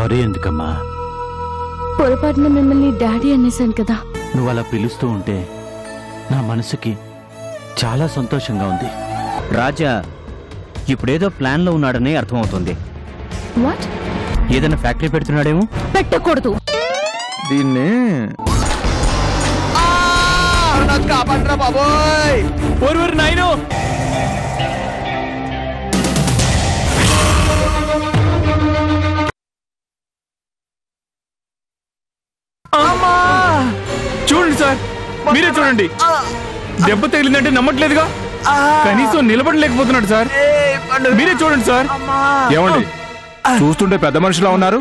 Sorry ఎందుకమ్మా? పొరపాటున మిమ్మల్ని డాడీ అనేసాను కదా. నువ్వు అలా పిలుస్తూ ఉంటే నా మనసుకి చాలా సంతోషంగా ఉంది. రాజా ఇప్పుడేదో ప్లాన్ లో ఉన్నాడని అర్థమవుతుంది. వాట్? ఏదైనా ఫ్యాక్టరీ పెడుతున్నాడేమో. పెట్టకూడదు దీన్ని. కాపాడరా బాబోయ్! నాయను చూడండి సార్, మీరే చూడండి. దెబ్బ తగిలిందంటే నమ్మట్లేదుగా. కనీసం నిలబడలేకపోతున్నాడు సార్. మీరే చూడండి సార్. ఏమండి, చూస్తుంటే పెద్ద మనుషులా ఉన్నారు.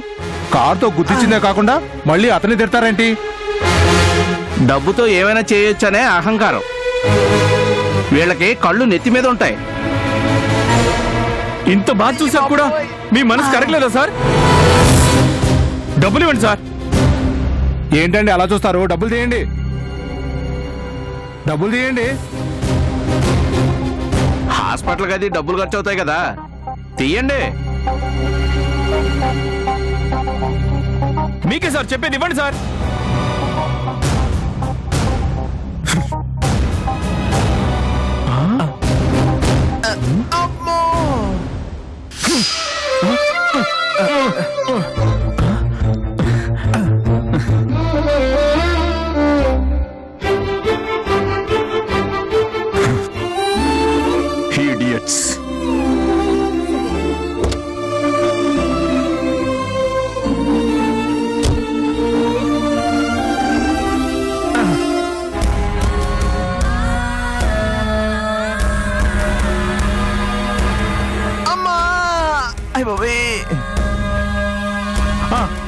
కారుతో గుర్తించిందే కాకుండా మళ్ళీ అతన్ని తిడతారేంటి? డబ్బుతో ఏమైనా చేయొచ్చనే అహంకారం. వీళ్ళకి కళ్ళు నెత్తి మీద ఉంటాయి. ఇంత బాధ చూసా కూడా మీ మనసు కరగలేదా సార్? డబ్బులు ఇవ్వండి సార్. ఏంటండి అలా చూస్తారు? డబ్బులు తీయండి, డబ్బులు తీయండి. హాస్పిటల్ గది డబ్బులు ఖర్చు అవుతాయి కదా, తీయండి. మీకే సార్ చెప్పేది, ఇవ్వండి సార్. Idiots.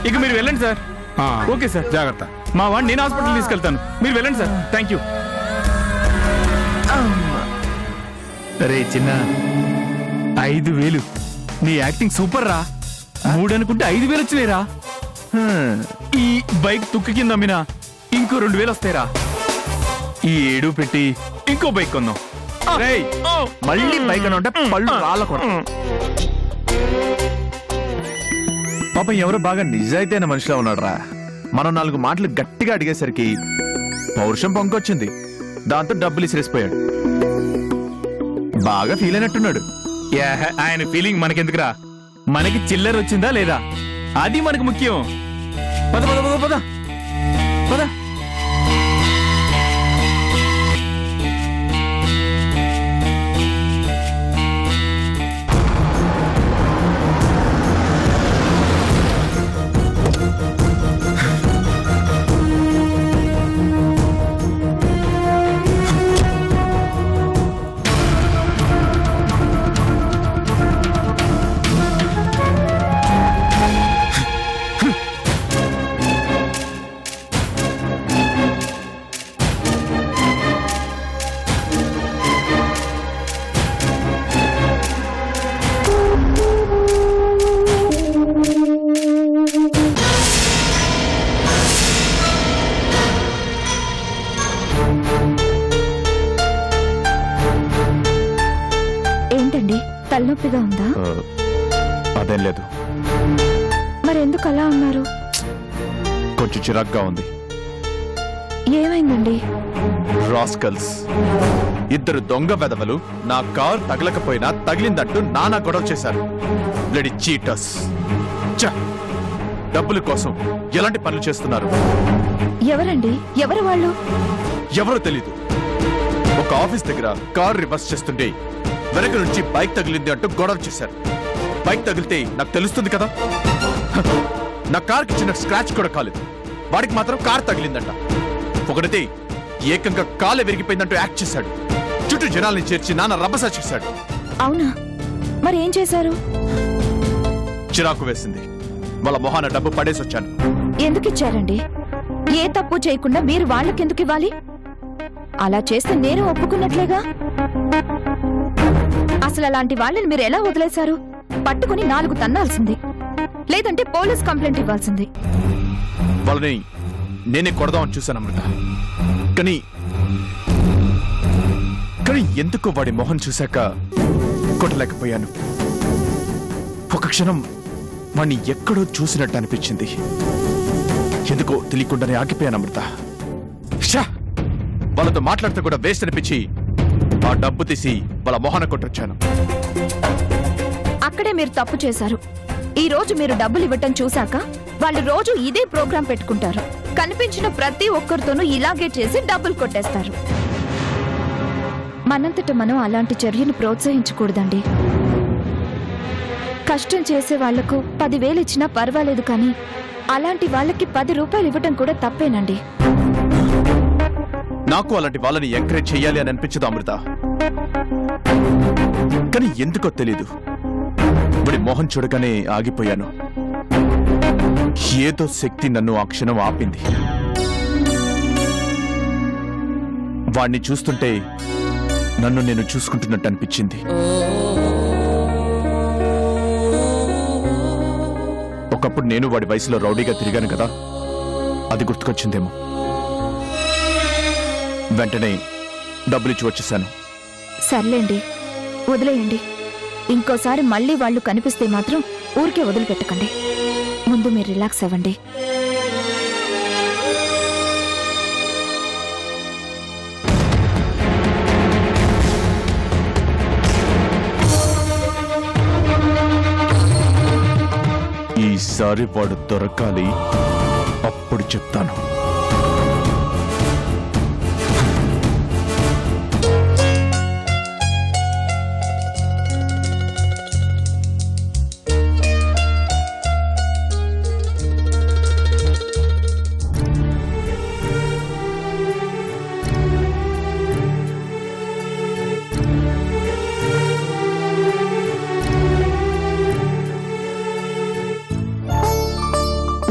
ఇక మీరు వెళ్ళండి సార్. ఓకే సార్, జాగ్రత్త. మా వాడిని నేను హాస్పిటల్ తీసుకెళ్తాను. మీరు వెళ్ళండి సార్. Thank you. అరే చిన్న, 5,000. నీ యాక్టింగ్ సూపర్ రా. 3 అనుకుంటే 5,000 వచ్చినాయిరా. ఈ బైక్ తుక్కు కింద అమ్మినా ఇంకో 2,000 వస్తాయిరా. ఈ 7 పెట్టి ఇంకో బైక్ కొందాం. మళ్ళీ బైక్ అని ఉంటే పళ్ళు రాలకూడదు. పాపం ఎవరో బాగా నిజాయితీన మనిషిలో ఉన్నాడు రా. మనం 4 మాటలు గట్టిగా అడిగేసరికి పౌరుషం పొంకొచ్చింది. దాంతో డబ్బులు ఇసిరేసిపోయాడు. బాగా ఫీల్ అయినట్టున్నాడు. ఆయన ఫీలింగ్ మనకెందుకురా? మనకి చిల్లర వచ్చిందా లేదా అది మనకు ముఖ్యం. పద పద పద పద పద. తలనొప్పిగా ఉందా? అదేం లేదు. మరెందుకు అలా ఉన్నారు? కొంచెం చిరాగ్గా ఉంది. ఏమైందండి? రాస్కల్స్, 2 దొంగ వెధవలు నా కార్ తగలకపోయినా తగిలిందంటూ నానా గొడవ చేశారు. Bloody cheaters. డబ్బుల కోసం ఎలాంటి పనులు చేస్తున్నారు? ఎవరండి? ఎవరు వాళ్ళు? ఎవరో తెలీదు. ఒక ఆఫీస్ దగ్గర కార్ రివర్స్ చేస్తుంటే వెనక నుంచి బైక్ తగిలింది అంటూ గొడవ చేశారు. బైక్ తగిలితే నాకు తెలుస్తుంది కదా. నా కార్కి చిన్న స్క్రాచ్ కూడా కాలేదు, వాడికి మాత్రం కార్ తగిలిందంట. ఒకటితే ఏకంగా కాలే విరిగిపోయిందంటూ యాక్ట్ చేశాడు. చుట్టూ జనాల్ని చేర్చి నాన్న రభస చేశాడు. అవునా? మరి ఏం చేశారు? చిరాకు వేసింది. వాళ్ళ మొహాన డబ్బు పడేసి వచ్చాను. ఎందుకు ఇచ్చారండి? ఏ తప్పు చేయకుండా మీరు వాళ్ళకెందుకు ఇవ్వాలి? అలా చేస్తే నేను ఒప్పుకున్నట్లేగా. అసలు అలాంటి వాళ్ళని మీరు ఎలా వదిలేశారు? పట్టుకుని 4 తన్నాల్సింది, లేదంటే పోలీస్ కంప్లైంట్ ఇవ్వాల్సింది. వాళ్ళని నేనే కొడదామని చూశాను అమృత. కానీ ఎందుకో వాడి మొహం చూశాక కొట్టలేకపోయాను. ఒక క్షణం వాణ్ణి ఎక్కడో చూసినట్టు అనిపించింది. ఎందుకో తెలియకుండానే ఆగిపోయాను అమృత. షా! వాళ్ళతో మాట్లాడితే కూడా వేస్ట్ అనిపించి ఆ డబ్బు తీసి వాళ్ళ మొహాన కొట్టొచ్చాను. అక్కడే మీరు తప్పు చేశారు. ఈ రోజు మీరు డబ్బులు ఇవ్వటం చూశాక వాళ్ళు రోజు ఇదే ప్రోగ్రాం పెట్టుకుంటారు. కనిపించిన ప్రతి ఒక్కరితోనూ ఇలాగే చేసి డబ్బులు కొట్టేస్తారు. మనంతట మనం అలాంటి చర్యను ప్రోత్సహించకూడదండి. కష్టం చేసే వాళ్లకు 10,000 ఇచ్చినా పర్వాలేదు, కానీ అలాంటి వాళ్ళకి 10 రూపాయలు ఇవ్వటం కూడా తప్పేనండి. నాకు అలాంటి వాళ్ళని ఎంకరేజ్ చెయ్యాలి అని అనిపించదు అమృత. కానీ ఎందుకో తెలీదు, వాడి మోహన్ చూడగానే ఆగిపోయాను. ఏదో శక్తి నన్ను ఆ క్షణం ఆపింది. వాణ్ణి చూస్తుంటే నన్ను నేను చూసుకుంటున్నట్టు అనిపించింది. ఒకప్పుడు నేను వాడి వయసులో రౌడీగా తిరిగాను కదా, అది గుర్తుకొచ్చిందేమో. వెంటనే డబ్బులిచ్చి వచ్చేసాను. సర్లేండి, వదిలేయండి. ఇంకోసారి మళ్ళీ వాళ్ళు కనిపిస్తే మాత్రం ఊరికే వదిలిపెట్టకండి. ముందు మీరు రిలాక్స్ అవ్వండి. ఈసారి వాడు దొరకాలి, అప్పుడు చెప్తాను.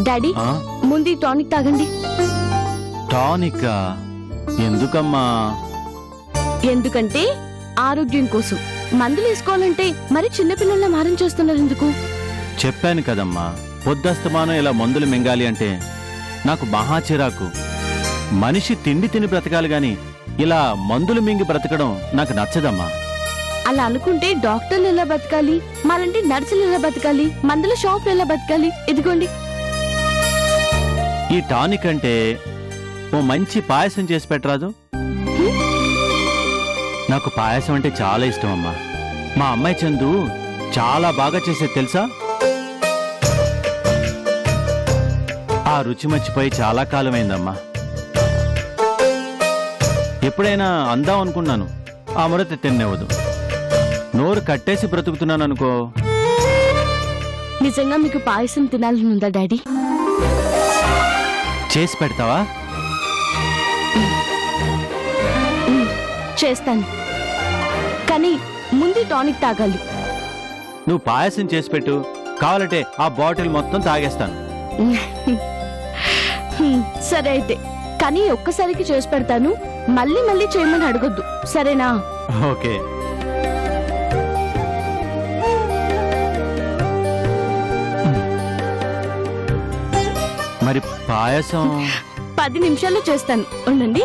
డాడీ, ముందు టానిక్ తాగండి. టానిక్ ఎందుకమ్మా? ఎందుకంటే ఆరోగ్యం కోసం. మందులు వేసుకోవాలంటే మరి చిన్నపిల్లల్లా మారం చేస్తున్నారు ఎందుకు? చెప్పాను కదమ్మా, పొద్దస్తమానం ఇలా మందులు మింగాలి అంటే నాకు మహా చిరాకు. మనిషి తిండి తిని బ్రతకాలి గాని ఇలా మందులు మింగి బ్రతకడం నాకు నచ్చదమ్మా. అలా అనుకుంటే డాక్టర్లు ఎలా బతకాలి, మరంటే నర్సులు ఎలా బతకాలి, మందుల షాపులు ఎలా బతకాలి? ఇదిగోండి. ఈ టానిక్ అంటే ఓ మంచి పాయసం చేసి పెట్టరాదు? నాకు పాయసం అంటే చాలా ఇష్టం అమ్మా. మా అమ్మాయి చందు చాలా బాగా చేసేది తెలుసా? ఆ రుచి మర్చిపోయి చాలా కాలమైందమ్మా. ఎప్పుడైనా అందాం అనుకున్నాను, అమృత తిన్నేవదు. నోరు కట్టేసి బ్రతుకుతున్నాను అనుకో. నిజంగా మీకు పాయసం తినాలని ఉందా డాడీ? చేసి పెడతావా? చేస్తాను, కానీ ముందు టానిక్ తాగాలి. నువ్వు పాయసం చేసి పెట్టు, కావాలంటే ఆ బాటిల్ మొత్తం తాగేస్తాను. సరే అయితే, కానీ ఒక్కసారికి చేసి పెడతాను. మళ్ళీ మళ్ళీ చేయమని అడగొద్దు, సరేనా? ఓకే. మరి పాయసం 10 నిమిషాల్లో చేస్తాను, ఉండండి.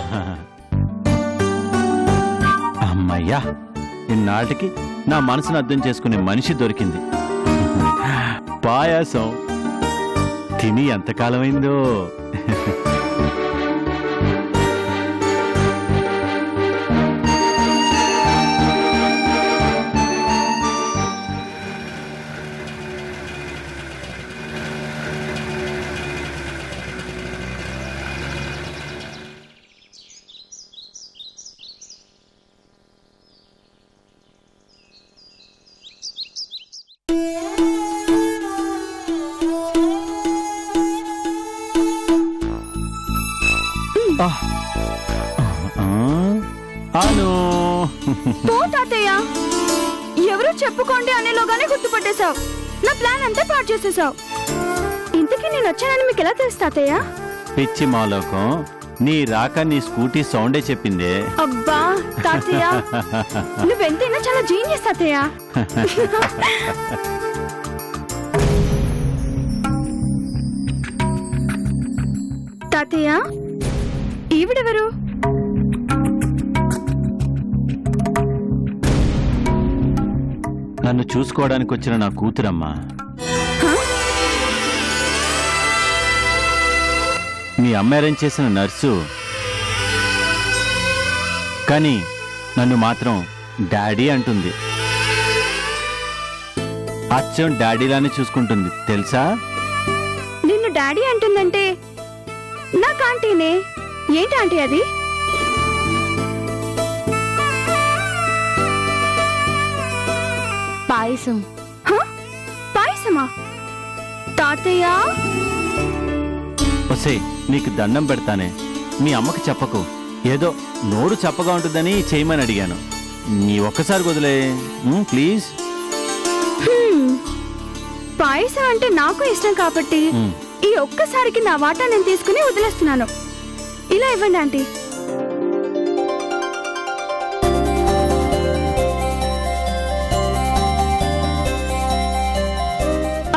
అమ్మయ్యా, ఇన్నాటికి నా మనసును అర్థం చేసుకునే మనిషి దొరికింది. పాయసం తిని ఎంతకాలమైందో. అను తాతయ్య, ఎవరో చెప్పుకోండి అనేలోగానే గుర్తుపట్టేశావు. నా ప్లాన్ అంతా పాడు చేసేసావు. ఇంతకీ నేను వచ్చానని మీకు ఎలా తెలుసు తాతయ్య? పిచ్చి మాలోకం, నీ రాక నీ స్కూటీ సౌండే చెప్పిందే. అబ్బా తాతయ్య, నువ్వెంతైనా చాలా జీనియస్ తాతయ్య. తాతయ్య, ఈవిడెవరు? నన్ను చూసుకోవడానికి వచ్చిన నా కూతురమ్మా. మీ అమ్మ అరేంజ్ చేసిన నర్సు, కానీ నన్ను మాత్రం డాడీ అంటుంది. అచ్చం డాడీలానే చూసుకుంటుంది తెలుసా? నిన్ను డాడీ అంటుందంటే నాకు ఆంటీనే. ఏంటి ఆంటీ అది? పాయసం. పాయసమా? తాతయ్య వసే, నీకు దండం పెడతానే, మీ అమ్మకి చెప్పకు. ఏదో నోరు చప్పగా ఉంటుందని చేయమని అడిగాను. నీ ఒక్కసారి వదిలే ప్లీజ్. పాయసం అంటే నాకు ఇష్టం కాబట్టి ఈ ఒక్కసారికి నా వాటా నేను తీసుకుని వదిలేస్తున్నాను. ఇలా ఇవ్వండి ఆంటీ.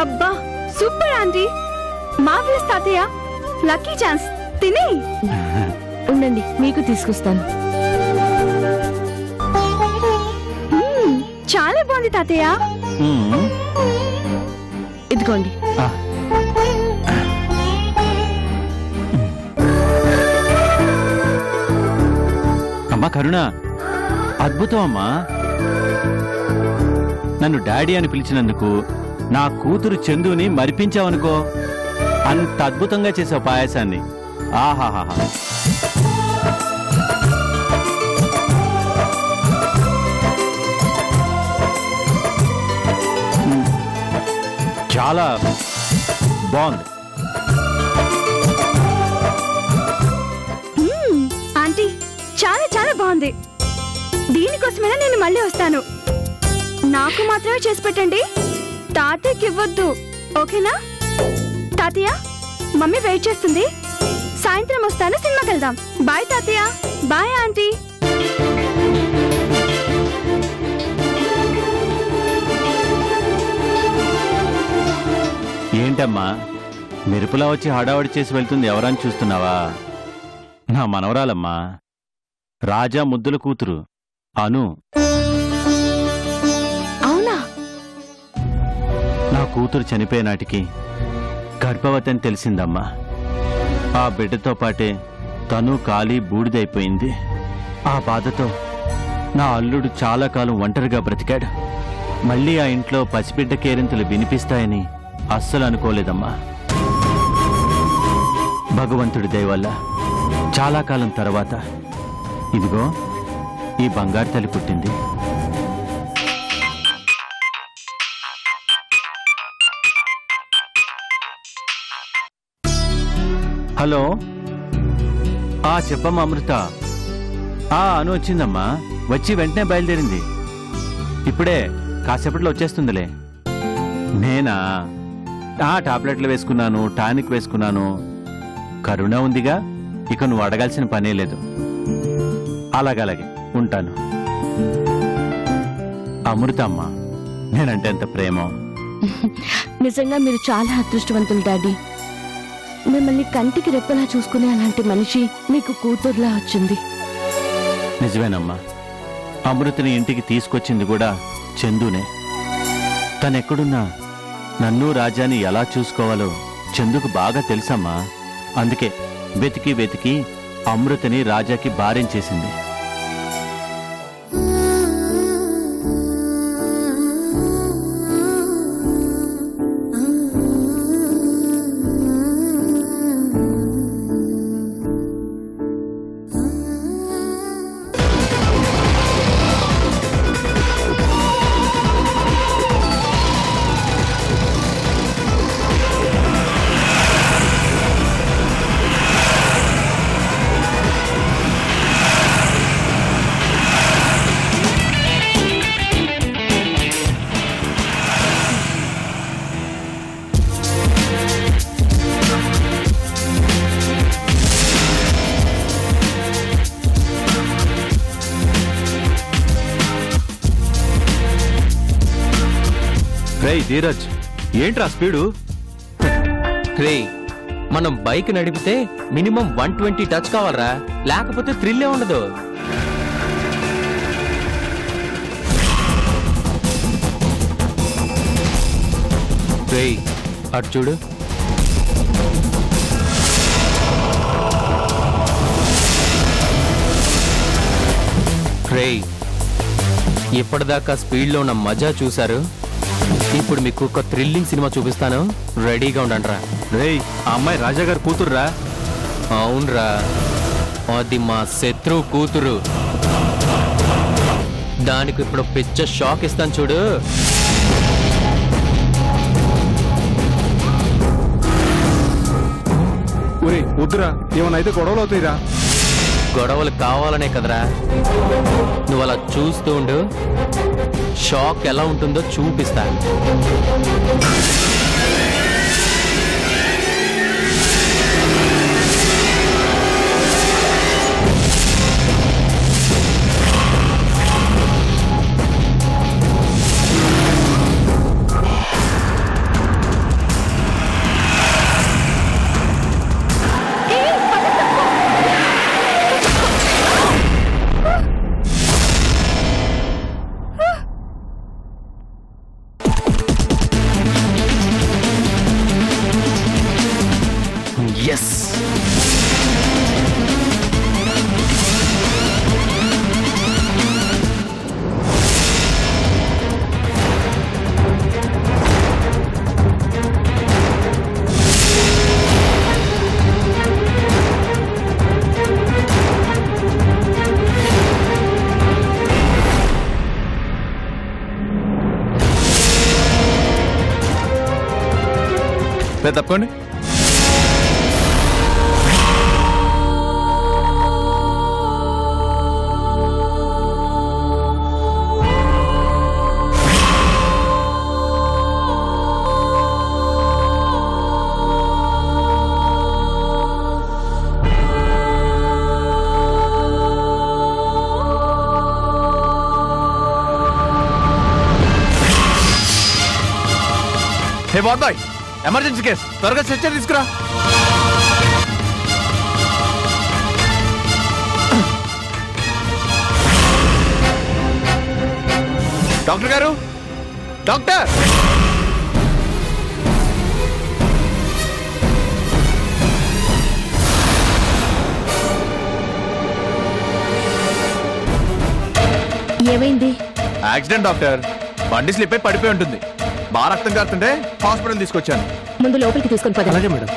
అబ్బా సూపర్ ఆంటీ. మార్వెలస్ తాతయ్య. Lucky chance. తిని ఉండండి, మీకు తీసుకొస్తాను. చాలా బాగుంది తాతయ్య. ఇదిగోండి. అమ్మా కరుణ, అద్భుతం అమ్మా. నన్ను డాడీ అని పిలిచినందుకు నా కూతురు చందుని మరిపించావనుకో. అంత అద్భుతంగా చేసావు పాయసాన్ని. ఆహాహా. చాలా బాగుంది ఆంటీ. చాలా చాలా బాగుంది. దీనికోసమైనా నేను మళ్ళీ వస్తాను. నాకు మాత్రమే చేసి పెట్టండి, తాతయ్యకి ఇవ్వద్దు. ఓకేనా? తాతయ్య, మమ్మీ వెయిట్ చేస్తుంది. సాయంత్రం వస్తాను, సినిమాకి వెళ్దాం. బాయ్ తాతయ్య. Bye aunty. ఏంటమ్మా మెరుపులా వచ్చి హడావడి చేసి వెళ్తుంది ఎవరని చూస్తున్నావా? నా మనవరాలమ్మా, రాజా ముద్దుల కూతురు అను. అవునా? నా కూతురు చనిపోయేనాటికి గర్భవతి అని తెలిసిందమ్మా. ఆ బిడ్డతో పాటే తను కాలి బూడిదైపోయింది. ఆ బాధతో నా అల్లుడు చాలా కాలం ఒంటరిగా బ్రతికాడు. మళ్ళీ ఆ ఇంట్లో పసిబిడ్డ కేరింతలు వినిపిస్తాయని అస్సలు అనుకోలేదమ్మా. భగవంతుడి దయ వల్ల చాలా కాలం తర్వాత ఇదిగో ఈ బంగారు తల్లి పుట్టింది. హలో, చెప్పమ్మా అమృత. అను వచ్చిందమ్మా. వచ్చి వెంటనే బయలుదేరింది. ఇప్పుడే కాసేపట్లో వచ్చేస్తుందిలే. నేనా? టాబ్లెట్లు వేసుకున్నాను, టానిక్ వేసుకున్నాను. కరుణ ఉందిగా, ఇక నువ్వు అడగాల్సిన పనే లేదు. అలాగలాగే ఉంటాను. అమృత అమ్మా, నేనంటే ఎంత ప్రేమో. నిజంగా మీరు చాలా అదృష్టవంతులు డాడీ. మిమ్మల్ని కంటికి రెప్పలా చూసుకునే అలాంటి మనిషి మీకు కూతుర్లా వచ్చింది. నిజమేనమ్మా. అమృతని ఇంటికి తీసుకొచ్చింది కూడా చందునే. తనెక్కడున్నా నన్ను రాజాని ఎలా చూసుకోవాలో చందుకు బాగా తెలుసమ్మా. అందుకే వెతికి వెతికి అమృతని రాజాకి భార్యం చేసింది. ధీరజ్, ఏంట్రా స్పీడు? రే, మనం బైక్ నడిపితే మినిమం 120 టచ్ కావాలరా, లేకపోతే థ్రిల్లే ఉండదు. రే, అటు చూడు. ఇప్పటిదాకా స్పీడ్లో ఉన్న మజా చూశారు. ఇప్పుడు మీకు ఒక థ్రిల్లింగ్ సినిమా చూపిస్తాను, రెడీగా ఉండండిరా. రేయ్, ఆ అమ్మాయి రాజా గారు కూతుర్రా? అవునరా, అది మా శత్రువు కూతురు. దానికి ఇప్పుడు పిచ్చ షాక్ ఇస్తాను చూడు. ఒరే వద్దురా, ఏమన్నా అయితే గొడవలు అవుతాయిరా. గొడవలు కావాలనే కదరా, నువ్వు అలా చూస్తూ ఉండు, షాక్ ఎలా ఉంటుందో చూపిస్తా. ఎస్, తప్పండి. హే బాబాయ్, ఎమర్జెన్సీ కేసు, త్వరగా స్ట్రెచ్చర్ తీసుకురా. డాక్టర్ గారు, డాక్టర్! ఏమైంది? Accident doctor. బండి స్లిప్ అయి పడిపోయి ఉంటుంది. బాగా రక్తం కారుతుంటే హాస్పిటల్ తీసుకొచ్చాను. ముందు లోపలికి తీసుకొని పద. అలాగే మేడం.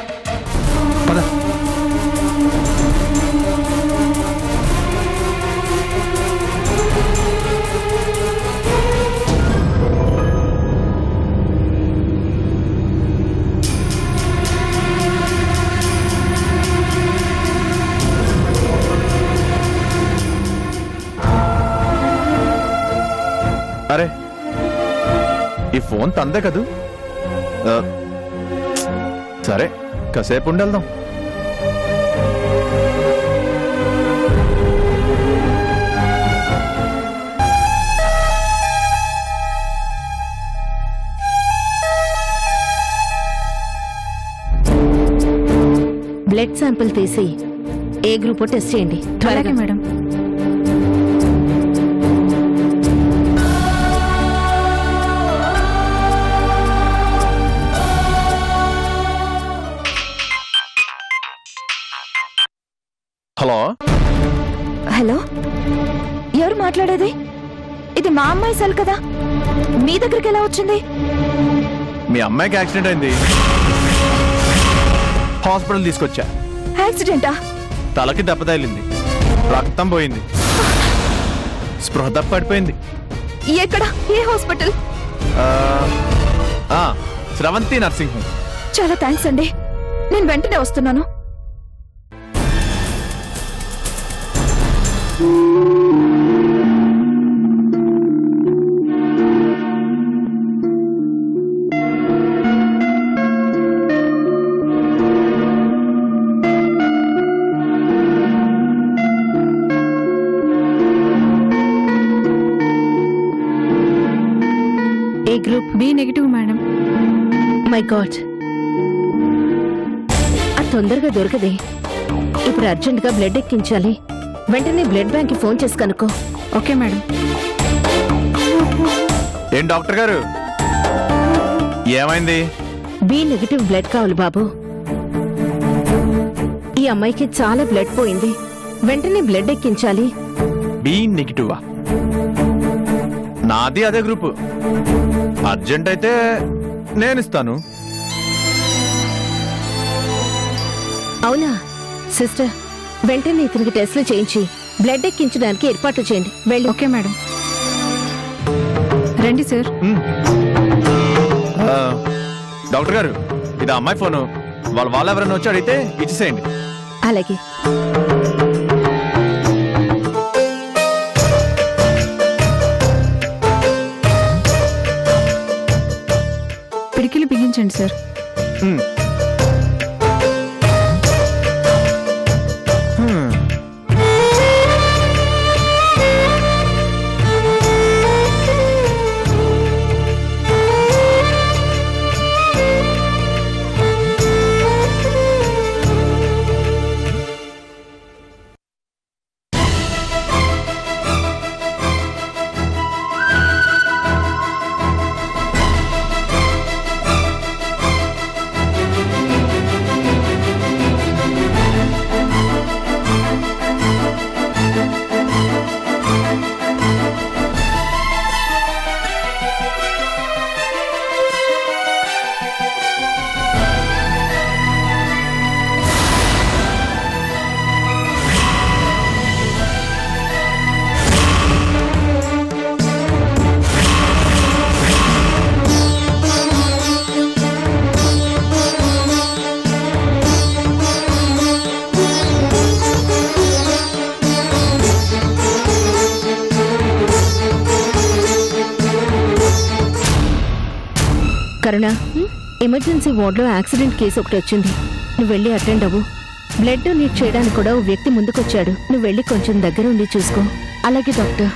అరే, ఈ ఫోన్ తందే కదూ. సరే, కాసేపు ఉండెళ్దాం. బ్లడ్ శాంపిల్ తీసి ఏ గ్రూప్ టెస్ట్ చేయండి త్వరగా. మేడం. హలో హలో, ఎవరు మాట్లాడేది? ఇది మా అమ్మాయి సెల్ కదా, మీ దగ్గరికి ఎలా వచ్చింది? మీ అమ్మాయికి యాక్సిడెంట్ అయింది, హాస్పిటల్ తీసుకొచ్చా. యాక్సిడెంటా? తలకి దెబ్బ తగిలింది, రక్తం పోయింది, స్పృహ తప్ప పడిపోయింది. ఎక్కడ? ఏ హాస్పిటల్? Sravanthi nursing home. చాలా థ్యాంక్స్ అండి, నేను వెంటనే వస్తున్నాను. ఏ group? B negative madam. My God, అది తొందరగా దొరకదే. ఇప్పుడు అర్జెంట్ గా బ్లడ్ ఎక్కించాలి. వెంటనే బ్లడ్ బ్యాంక్ కి ఫోన్ చేసి కనుక్కో. Okay madam. ఏం డాక్టర్ గారు, ఏమైంది? బి నెగిటివ్ బ్లడ్ కావాలి బాబు. ఈ అమ్మాయికి చాలా బ్లడ్ పోయింది, వెంటనే బ్లడ్ ఎక్కించాలి. బి నెగిటివా? నాది అదే గ్రూపు. అర్జెంట్ అయితే నేను ఇస్తాను. అవునా సిస్టర్, వెంటనే ఇతనికి టెస్ట్లు చేయించి బ్లడ్ ఎక్కించడానికి ఏర్పాట్లు చేయండి. వెళ్ళి. Okay madam. రండి సార్. డాక్టర్ గారు, ఇది అమ్మాయి ఫోను. వాళ్ళు ఎవరైనా వచ్చి అడిగితే ఇచ్చేసేయండి. అలాగే. పిడికిలు బిగించండి సార్. కరుణ, ఎమర్జెన్సీ వార్డులో యాక్సిడెంట్ కేసు ఒకటి వచ్చింది. నువ్వు వెళ్ళి అటెండ్ అవ్వు. బ్లడ్ డొనేట్ చేయడానికి కూడా ఓ వ్యక్తి ముందుకొచ్చాడు. నువ్వు వెళ్ళి కొంచెం దగ్గర ఉండి చూసుకో. అలాగే డాక్టర్.